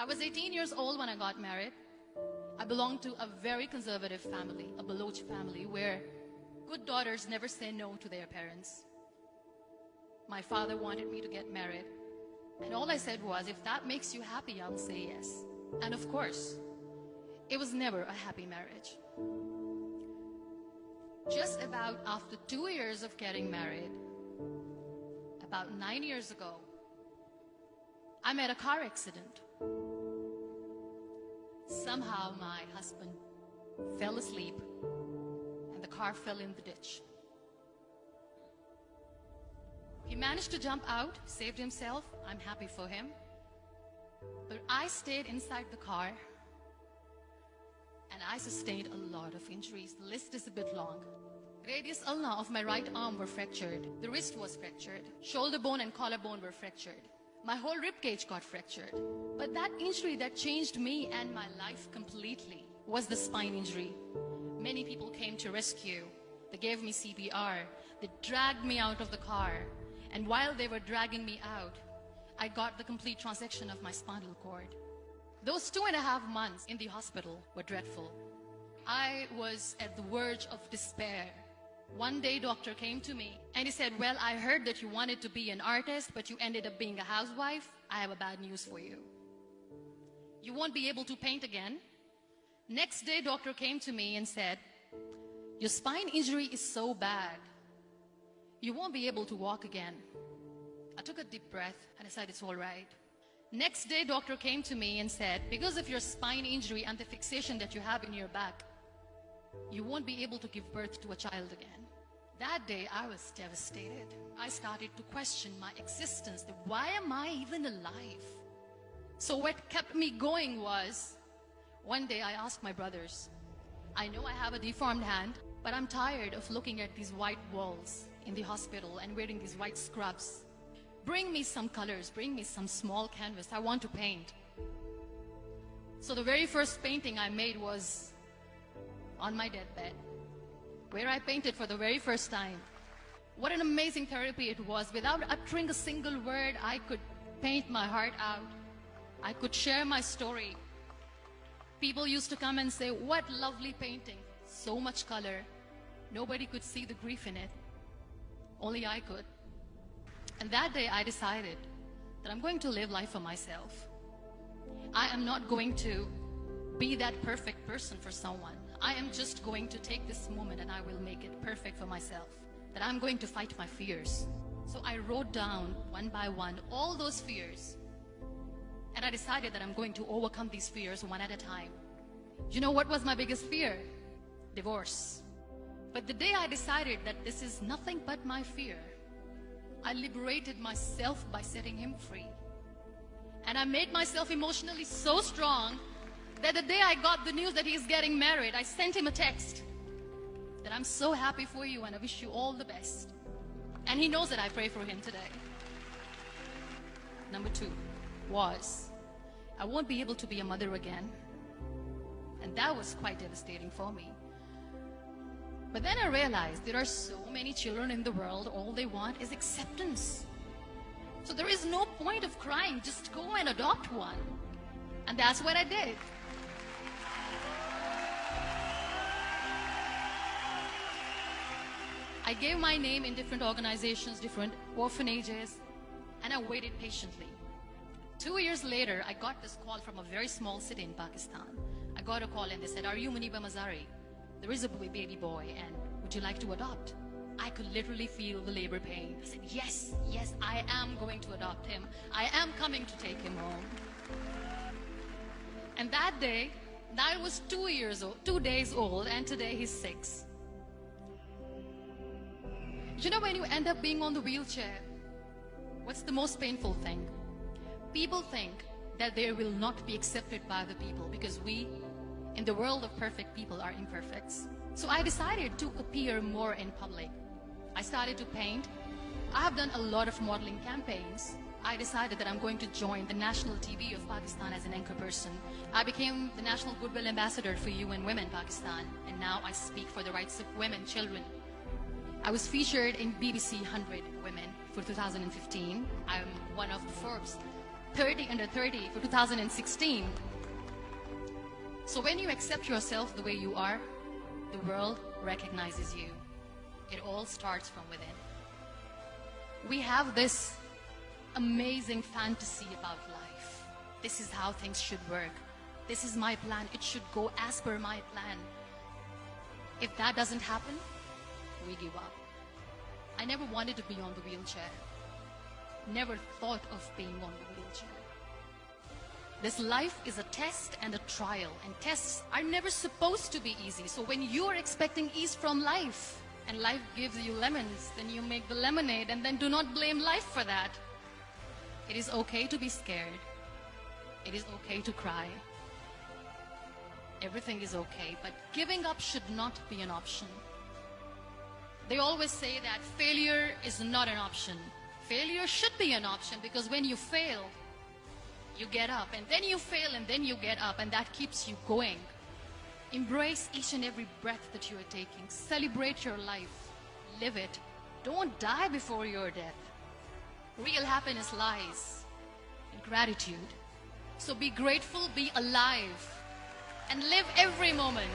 I was 18 years old when I got married. I belonged to a very conservative family, a Baloch family, where good daughters never say no to their parents. My father wanted me to get married, and all I said was, if that makes you happy, I'll say yes. And of course, it was never a happy marriage. Just about after 2 years of getting married, about 9 years ago, I met a car accident. Somehow my husband fell asleep and the car fell in the ditch. He managed to jump out, saved himself. I'm happy for him. But I stayed inside the car and I sustained a lot of injuries. The list is a bit long. Radius ulna of my right arm were fractured. The wrist was fractured. Shoulder bone and collarbone were fractured. My whole rib cage got fractured. But that injury that changed me and my life completely was the spine injury. Many people came to rescue. They gave me CPR. They dragged me out of the car. And while they were dragging me out, I got the complete transection of my spinal cord. Those 2.5 months in the hospital were dreadful. I was at the verge of despair. One day, doctor came to me and he said, well, I heard that you wanted to be an artist, but you ended up being a housewife. I have a bad news for you. You won't be able to paint again. Next day, doctor came to me and said, your spine injury is so bad, you won't be able to walk again. I took a deep breath and I said, it's all right. Next day, doctor came to me and said, because of your spine injury and the fixation that you have in your back, you won't be able to give birth to a child again. That day, I was devastated. I started to question my existence. Why am I even alive? So what kept me going was, one day I asked my brothers, I know I have a deformed hand, but I'm tired of looking at these white walls in the hospital and wearing these white scrubs. Bring me some colors, bring me some small canvas. I want to paint. So the very first painting I made was on my deathbed, where I painted for the very first time. What an amazing therapy it was. Without uttering a single word, I could paint my heart out. I could share my story. People used to come and say, what lovely painting, so much color. Nobody could see the grief in it. Only I could. And that day I decided that I'm going to live life for myself. I am not going to be that perfect person for someone. I am just going to take this moment and I will make it perfect for myself. That I'm going to fight my fears. So I wrote down one by one all those fears. And I decided that I'm going to overcome these fears one at a time. You know what was my biggest fear? Divorce. But the day I decided that this is nothing but my fear, I liberated myself by setting him free. And I made myself emotionally so strong that the day I got the news that he's getting married, I sent him a text that I'm so happy for you and I wish you all the best. And he knows that I pray for him today. Number 2 was, I won't be able to be a mother again. And that was quite devastating for me. But then I realized there are so many children in the world, all they want is acceptance. So there is no point of crying, just go and adopt one. And that's what I did. I gave my name in different organizations, different orphanages, and I waited patiently. 2 years later, I got this call from a very small city in Pakistan. I got a call and they said, are you Muniba Mazari? There is a baby boy and would you like to adopt? I could literally feel the labor pain. I said, yes, yes, I am going to adopt him. I am coming to take him home. And that day, I was 2 days old, and today he's 6. You know, when you end up being on the wheelchair, what's the most painful thing? People think that they will not be accepted by the people because we, in the world of perfect people, are imperfects. So I decided to appear more in public. I started to paint. I have done a lot of modeling campaigns. I decided that I'm going to join the national TV of Pakistan as an anchor person. I became the National Goodwill Ambassador for UN Women Pakistan, and now I speak for the rights of women, children. I was featured in BBC 100 Women for 2015. I'm one of the Forbes 30 under 30 for 2016. So when you accept yourself the way you are, the world recognizes you. It all starts from within. We have this amazing fantasy about life. This is how things should work. This is my plan. It should go as per my plan. If that doesn't happen, we give up. I never wanted to be on the wheelchair. Never thought of being on the wheelchair. This life is a test and a trial, and tests are never supposed to be easy. So when you are expecting ease from life, and life gives you lemons, then you make the lemonade, and then do not blame life for that. It is okay to be scared. It is okay to cry. Everything is okay, but giving up should not be an option. They always say that failure is not an option. Failure should be an option, because when you fail, you get up, and then you fail, and then you get up, and that keeps you going. Embrace each and every breath that you are taking. Celebrate your life. Live it. Don't die before your death. Real happiness lies in gratitude. So be grateful, be alive, and live every moment.